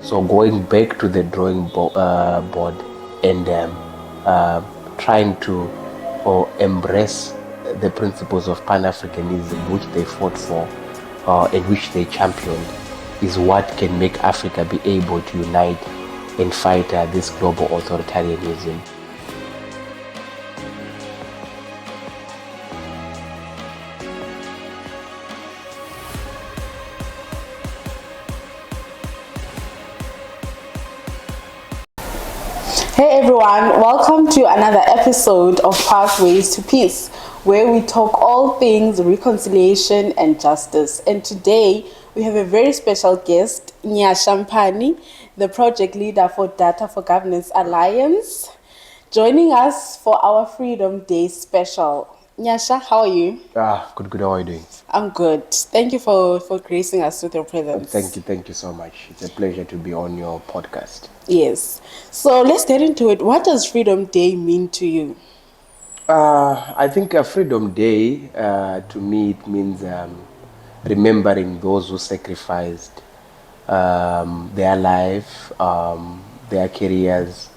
So going back to the drawing board and trying to embrace the principles of Pan-Africanism, which they fought for and which they championed, is what can make Africa be able to unite and fight this global authoritarianism. Hey everyone, welcome to another episode of Pathways to Peace, where we talk all things reconciliation and justice. And today we have a very special guest, Nyasha Mpani, the project leader for Data for Governance Alliance, joining us for our Freedom Day special. Nyasha, how are you? Good. How are you doing? I'm good. Thank you for gracing us with your presence. Thank you so much. It's a pleasure to be on your podcast. Yes. So let's get into it. What does Freedom Day mean to you? I think Freedom Day, to me, it means remembering those who sacrificed their life, their careers,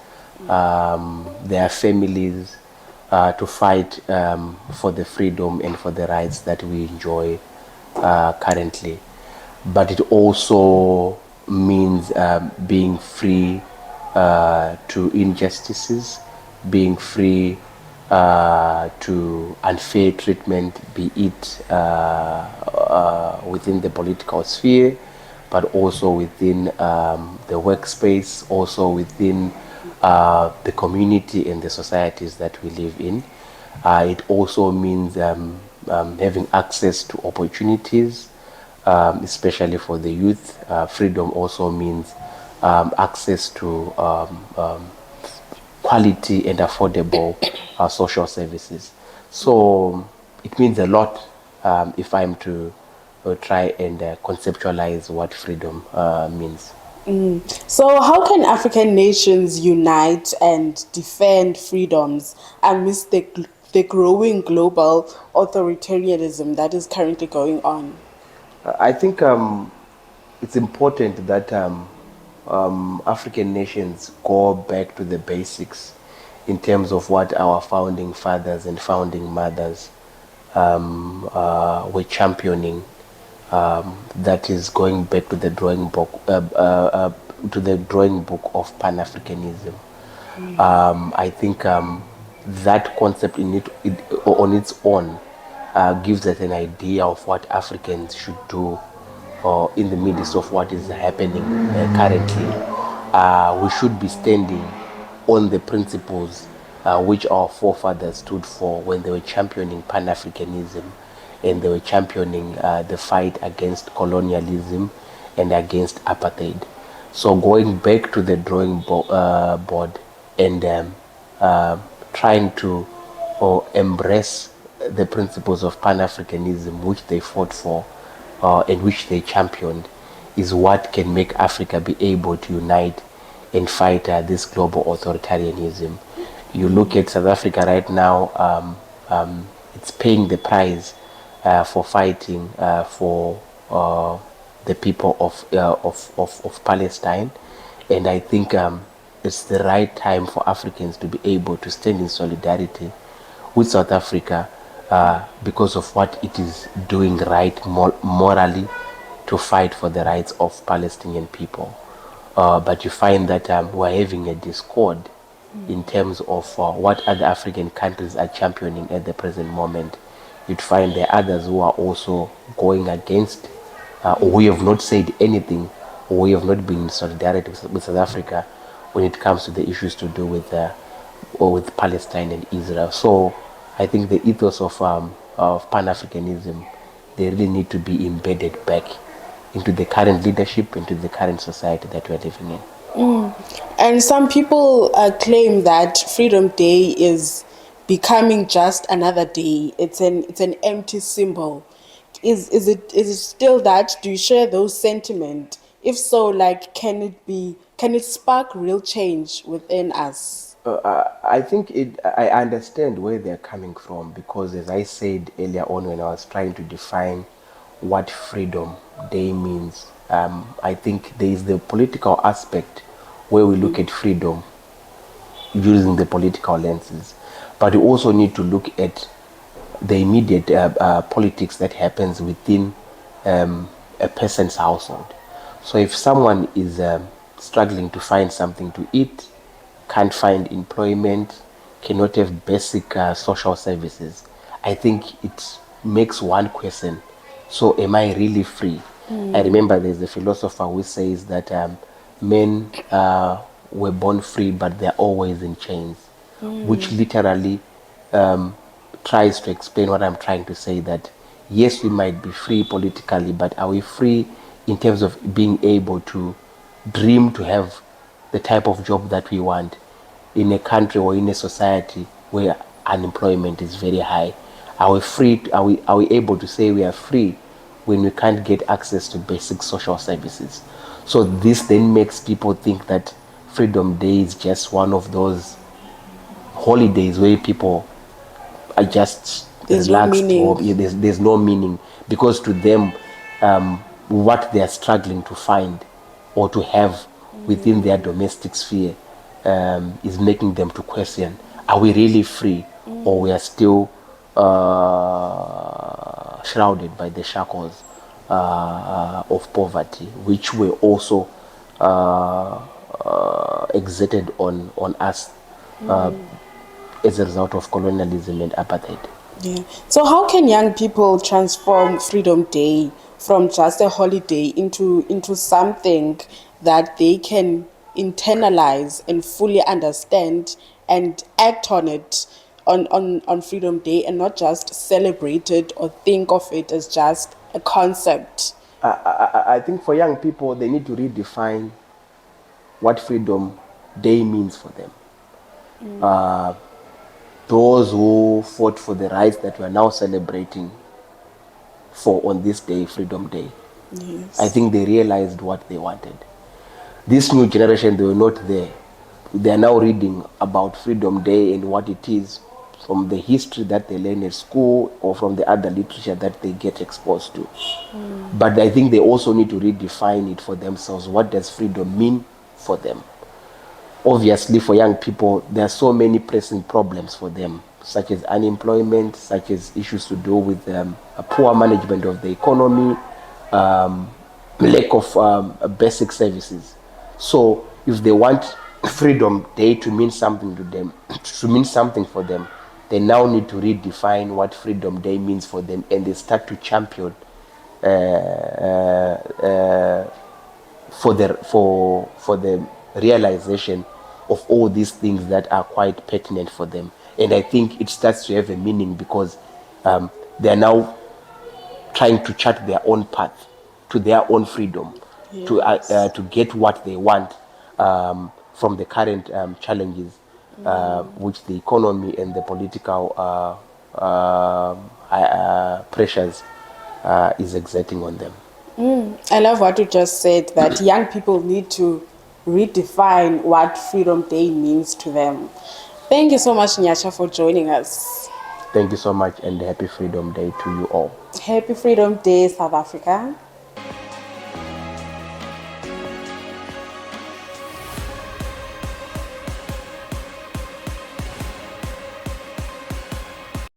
their families, to fight for the freedom and for the rights that we enjoy currently. But it also means being free to injustices, being free to unfair treatment, be it within the political sphere, but also within the workspace, also within the community and the societies that we live in. It also means having access to opportunities, especially for the youth. Freedom also means access to quality and affordable social services. So it means a lot if I'm to try and conceptualize what freedom means. So how can African nations unite and defend freedoms amidst the growing global authoritarianism that is currently going on? I think it's important that African nations go back to the basics in terms of what our founding fathers and founding mothers were championing. That is going back to the drawing book of Pan-Africanism. I think that concept on its own gives us an idea of what Africans should do in the midst of what is happening currently. We should be standing on the principles which our forefathers stood for when they were championing Pan-Africanism and they were championing the fight against colonialism and against apartheid. So going back to the drawing board and trying to embrace the principles of Pan-Africanism, which they fought for and which they championed, is what can make Africa be able to unite and fight this global authoritarianism. You look at South Africa right now, it's paying the price for fighting for the people of Palestine. And I think it's the right time for Africans to be able to stand in solidarity with South Africa because of what it is doing right morally to fight for the rights of Palestinian people. But you find that we're having a discord in terms of what other African countries are championing at the present moment. You'd find there are others who are also going against, or who have not said anything, or who have not been in solidarity with South Africa when it comes to the issues to do with Palestine and Israel. So I think the ethos of Pan-Africanism, they really need to be embedded back into the current leadership, into the current society that we're living in. And some people claim that Freedom Day is becoming just another day. It's an empty symbol. Is it still that? Do you share those sentiment? If so, like, can it spark real change within us? I think I understand where they're coming from because, as I said earlier on when I was trying to define what Freedom Day means I think there is the political aspect where we look at freedom using the political lenses, but we also need to look at the immediate politics that happens within a person's household. So if someone is struggling to find something to eat, can't find employment, cannot have basic social services, I think it makes one question: so am I really free? I remember there's a philosopher who says that men were born free, but they're always in chains, which literally um, tries to explain what I'm trying to say, that yes, we might be free politically, but are we free in terms of being able to dream to have the type of job that we want in a country or in a society where unemployment is very high? Are we free? Are we able to say we are free when we can't get access to basic social services? So this then makes people think that Freedom Day is just one of those holidays where people are just There's no relaxed, meaning. or there's no meaning, because to them what they are struggling to find or to have within their domestic sphere is making them to question: are we really free, or we are still shrouded by the shackles of poverty, which were also exerted on us as a result of colonialism and apartheid. Yeah. So how can young people transform Freedom Day from just a holiday into something that they can internalize and fully understand and act on it on Freedom Day, and not just celebrate it or think of it as just a concept? I think for young people, they need to redefine what Freedom Day means for them. Those who fought for the rights that we are now celebrating for on this day, Freedom Day, Yes. I think they realized what they wanted. This new generation, they were not there. They are now reading about Freedom Day and what it is from the history that they learn at school or from the other literature that they get exposed to. But I think they also need to redefine it for themselves. What does freedom mean for them? Obviously, for young people, there are so many pressing problems for them, such as unemployment, such as issues to do with a poor management of the economy, lack of basic services. So if they want Freedom Day to mean something to them, to mean something for them, they now need to redefine what Freedom Day means for them, and they start to champion for the realization of all these things that are quite pertinent for them. And I think it starts to have a meaning, because they are now trying to chart their own path to their own freedom, to get what they want from the current challenges which the economy and the political pressures is exerting on them. I love what you just said, that young people need to redefine what Freedom Day means to them. Thank you so much, Nyasha, for joining us. Thank you so much, and happy Freedom Day to you all. Happy Freedom Day, South Africa.